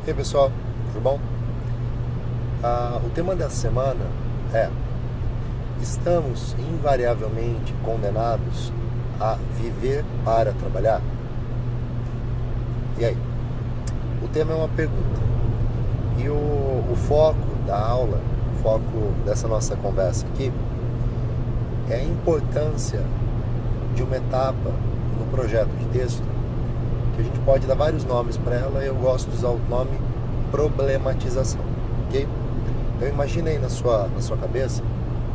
E aí pessoal, tudo bom? O tema dessa semana é: estamos invariavelmente condenados a viver para trabalhar? E aí? O tema é uma pergunta. E o foco da aula, o foco dessa nossa conversa aqui, é a importância de uma etapa no projeto de texto, que a gente pode dar vários nomes para ela. Eu gosto de usar o nome problematização, ok? Então imagina aí na sua cabeça,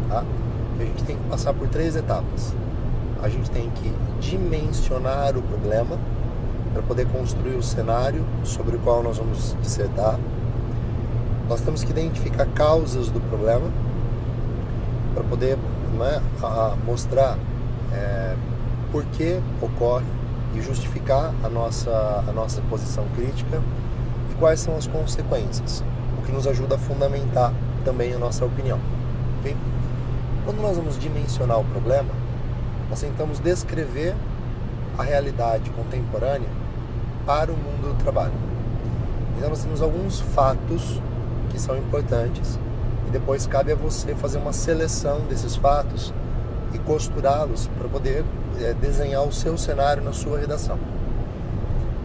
tá? Que a gente tem que passar por 3 etapas. A gente tem que dimensionar o problema para poder construir o cenário sobre o qual nós vamos dissertar. Nós temos que identificar causas do problema para poder mostrar por que ocorre e justificar a nossa posição crítica e quais são as consequências, o que nos ajuda a fundamentar também a nossa opinião, okay? Quando nós vamos dimensionar o problema, nós tentamos descrever a realidade contemporânea para o mundo do trabalho. Então nós temos alguns fatos que são importantes e depois cabe a você fazer uma seleção desses fatos e costurá-los para poder desenhar o seu cenário na sua redação.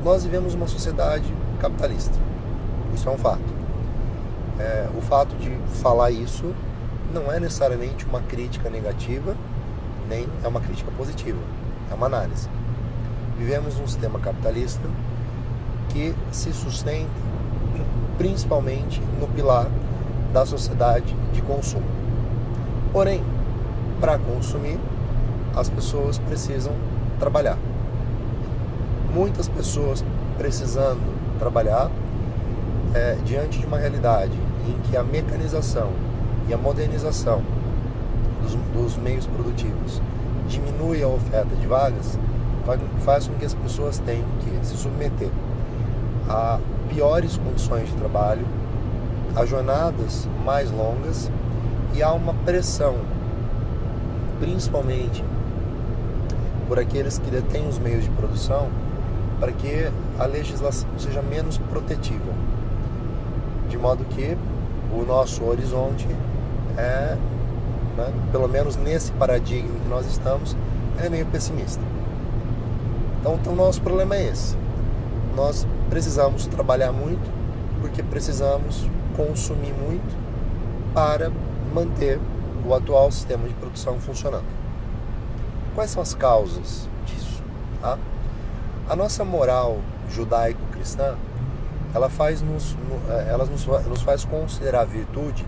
Nós vivemos uma sociedade capitalista, isso é um fato. O fato de falar isso não é necessariamente uma crítica negativa, nem é uma crítica positiva, é uma análise. Vivemos um sistema capitalista que se sustenta principalmente no pilar da sociedade de consumo. Porém, para consumir, as pessoas precisam trabalhar. Muitas pessoas precisando trabalhar diante de uma realidade em que a mecanização e a modernização dos meios produtivos diminui a oferta de vagas, faz com que as pessoas tenham que se submeter a piores condições de trabalho, a jornadas mais longas e há uma pressão, principalmente por aqueles que detêm os meios de produção, para que a legislação seja menos protetiva, de modo que o nosso horizonte pelo menos nesse paradigma que nós estamos, é meio pessimista. Então o nosso problema é esse: nós precisamos trabalhar muito porque precisamos consumir muito para manter o atual sistema de produção funcionando. Quais são as causas disso? Tá? A nossa moral judaico-cristã, ela nos faz considerar a virtude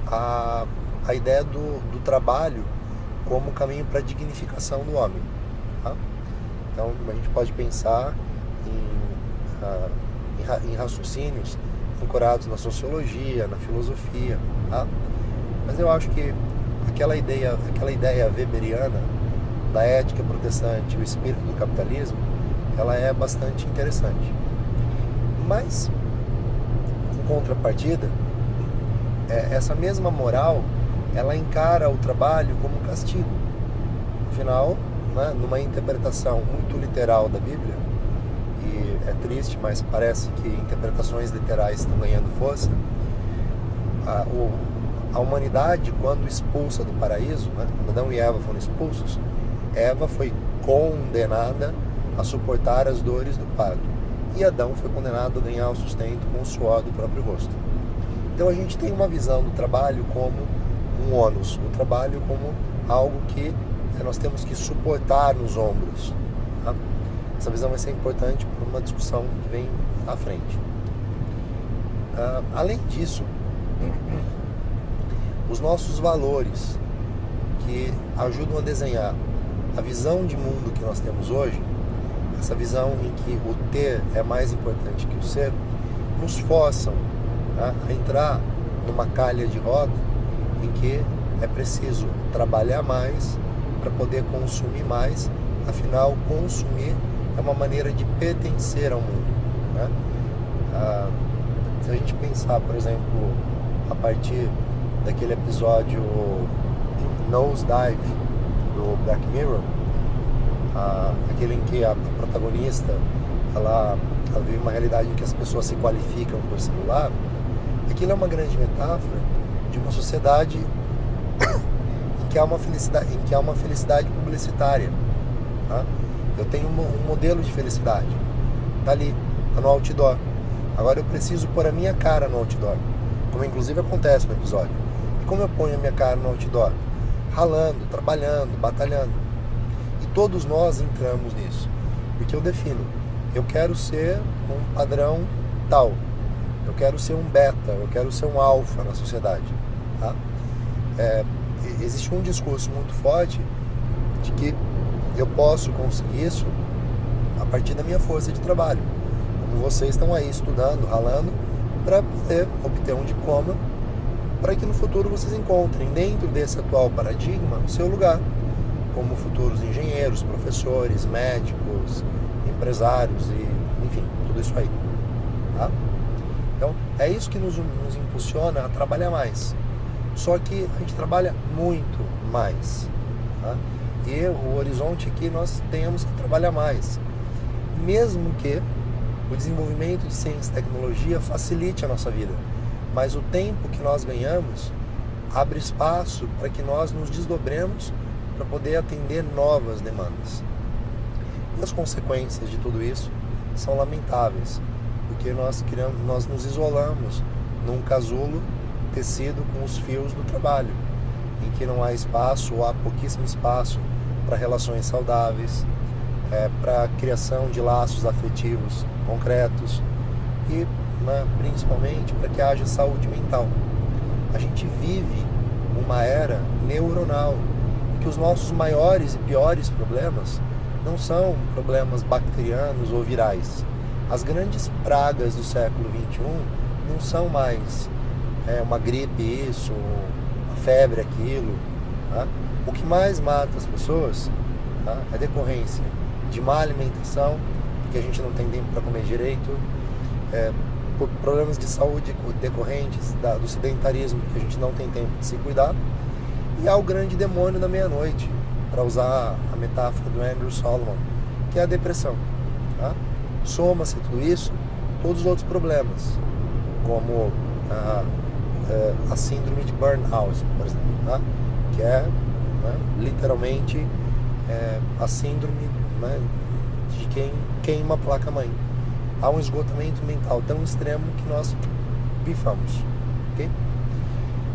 a ideia do trabalho como caminho para a dignificação do homem. Tá? Então a gente pode pensar em raciocínios ancorados na sociologia, na filosofia, tá? Mas eu acho que aquela ideia weberiana da ética protestante, o espírito do capitalismo, ela é bastante interessante. Mas, em contrapartida, essa mesma moral, ela encara o trabalho como um castigo. Afinal, numa interpretação muito literal da Bíblia, e é triste, mas parece que interpretações literais estão ganhando força, a humanidade, quando expulsa do paraíso, quando Adão e Eva foram expulsos, Eva foi condenada a suportar as dores do parto, e Adão foi condenado a ganhar o sustento com o suor do próprio rosto. Então a gente tem uma visão do trabalho como um ônus, o trabalho como algo que nós temos que suportar nos ombros. Tá? Essa visão vai ser importante para uma discussão que vem à frente. Além disso, os nossos valores que ajudam a desenhar a visão de mundo que nós temos hoje, essa visão em que o ter é mais importante que o ser, nos forçam a entrar numa calha de roda em que é preciso trabalhar mais para poder consumir mais. Afinal, consumir é uma maneira de pertencer ao mundo, né? Se a gente pensar, por exemplo, a partir daquele episódio Nosedive do Black Mirror, aquele em que a protagonista ela ela vive uma realidade em que as pessoas se qualificam por celular, aquilo é uma grande metáfora de uma sociedade em que há uma felicidade publicitária. Tá? Eu tenho um modelo de felicidade, tá ali, tá no outdoor. Agora eu preciso pôr a minha cara no outdoor, como inclusive acontece no episódio. E como eu ponho a minha cara no outdoor? Ralando, trabalhando, batalhando. E todos nós entramos nisso, porque eu defino, eu quero ser um padrão tal, eu quero ser um beta, eu quero ser um alfa na sociedade. Tá? Existe um discurso muito forte de que eu posso conseguir isso a partir da minha força de trabalho. Como vocês estão aí estudando, ralando, para poder obter um diploma, para que no futuro vocês encontrem dentro desse atual paradigma o seu lugar, como futuros engenheiros, professores, médicos, empresários e, enfim, tudo isso aí. Tá? Então, é isso que nos impulsiona a trabalhar mais. Só que a gente trabalha muito mais. Tá? E o horizonte aqui nós temos que trabalhar mais. Mesmo que o desenvolvimento de ciência e tecnologia facilite a nossa vida. Mas o tempo que nós ganhamos abre espaço para que nós nos desdobremos para poder atender novas demandas. E as consequências de tudo isso são lamentáveis, porque nós nos isolamos num casulo tecido com os fios do trabalho, em que não há espaço ou há pouquíssimo espaço para relações saudáveis, para a criação de laços afetivos concretos e, principalmente, para que haja saúde mental. A gente vive uma era neuronal em que os nossos maiores e piores problemas não são problemas bacterianos ou virais. As grandes pragas do século XXI não são mais uma gripe isso, uma febre aquilo. Tá? O que mais mata as pessoas, tá, é decorrência de má alimentação, porque a gente não tem tempo para comer direito, por problemas de saúde decorrentes do sedentarismo, porque a gente não tem tempo de se cuidar, e há o grande demônio da meia-noite, para usar a metáfora do Andrew Solomon, que é a depressão. Tá? Soma-se tudo isso, todos os outros problemas, como a síndrome de burnout, por exemplo, tá? Que é literalmente a síndrome de quem queima a placa-mãe. Há um esgotamento mental tão extremo que nós bifamos. Okay?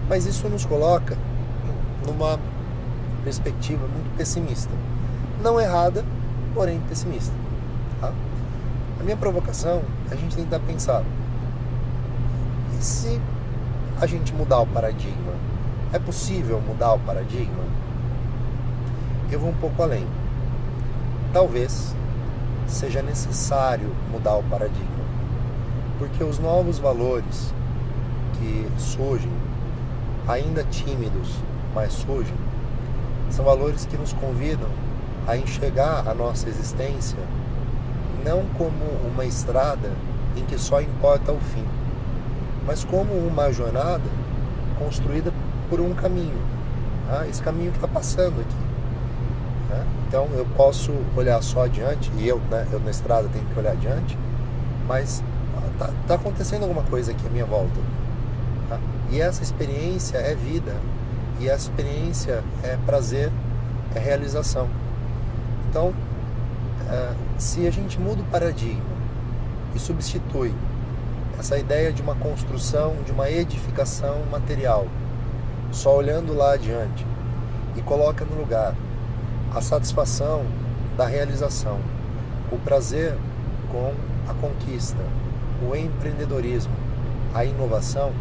Mas isso nos coloca numa perspectiva muito pessimista. Não errada, porém pessimista. Tá? A minha provocação é a gente tentar pensar: e se a gente mudar o paradigma? É possível mudar o paradigma? Eu vou um pouco além. Talvez seja necessário mudar o paradigma, porque os novos valores que surgem, ainda tímidos, mas surgem, são valores que nos convidam a enxergar a nossa existência não como uma estrada em que só importa o fim, mas como uma jornada construída por um caminho, esse caminho que está passando aqui. Então eu posso olhar só adiante, e eu na estrada tenho que olhar adiante, mas tá acontecendo alguma coisa aqui à minha volta. Tá? E essa experiência é vida, e essa experiência é prazer, é realização. Então, se a gente muda o paradigma e substitui essa ideia de uma construção, de uma edificação material, só olhando lá adiante, e coloca no lugar a satisfação da realização, o prazer com a conquista, o empreendedorismo, a inovação,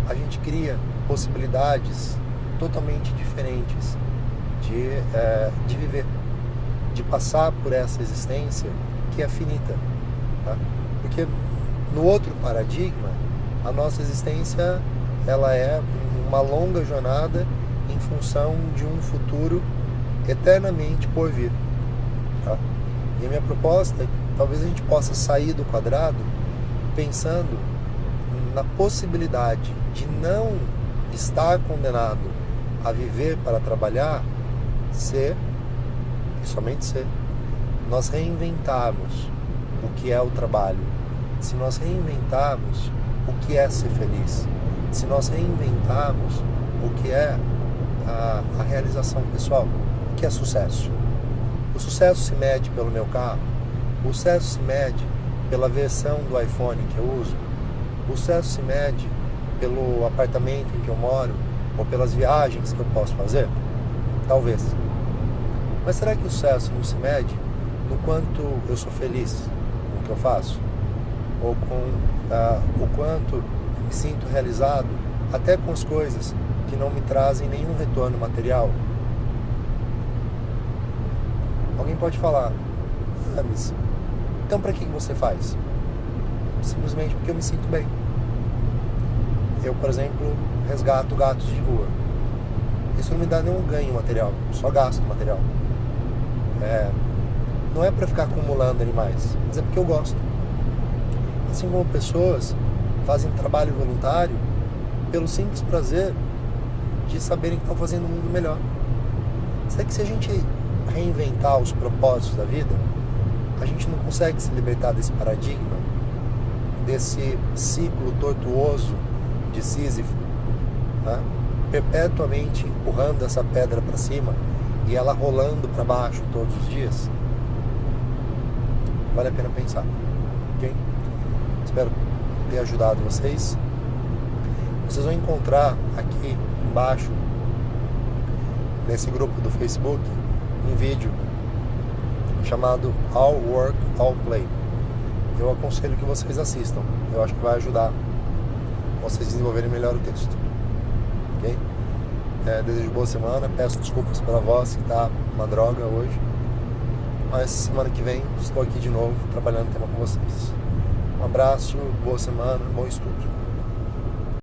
a gente cria possibilidades totalmente diferentes de viver, de passar por essa existência que é finita. Tá? Porque no outro paradigma, a nossa existência ela é uma longa jornada em função de um futuro eternamente por vir. Tá? E a minha proposta é que talvez a gente possa sair do quadrado pensando na possibilidade de não estar condenado a viver para trabalhar, ser, e somente ser, nós reinventarmos o que é o trabalho, se nós reinventarmos o que é ser feliz, se nós reinventarmos o que é a realização pessoal, o que é sucesso. O sucesso se mede pelo meu carro, o sucesso se mede pela versão do iPhone que eu uso, o sucesso se mede pelo apartamento em que eu moro, ou pelas viagens que eu posso fazer? Talvez. Mas será que o sucesso não se mede no quanto eu sou feliz com o que eu faço? Ou com o quanto me sinto realizado até com as coisas que não me trazem nenhum retorno material? Alguém pode falar, mas então para que você faz? Simplesmente porque eu me sinto bem. Eu, por exemplo, resgato gatos de rua. Isso não me dá nenhum ganho material, só gasto material. Não é para ficar acumulando animais, mas é porque eu gosto. Assim como pessoas fazem trabalho voluntário pelo simples prazer de saberem que estão fazendo um mundo melhor. Será que se a gente reinventar os propósitos da vida, a gente não consegue se libertar desse paradigma, desse ciclo tortuoso de Sísifo, né? Perpetuamente empurrando essa pedra para cima e ela rolando para baixo todos os dias? Vale a pena pensar, ok? Espero ter ajudado vocês. Vocês vão encontrar aqui embaixo, nesse grupo do Facebook, um vídeo chamado All Work, All Play. Eu aconselho que vocês assistam. Eu acho que vai ajudar vocês a desenvolverem melhor o texto. Ok? Desejo boa semana. Peço desculpas pela voz, que tá uma droga hoje. Mas semana que vem estou aqui de novo trabalhando o tema com vocês. Um abraço, boa semana, bom estudo.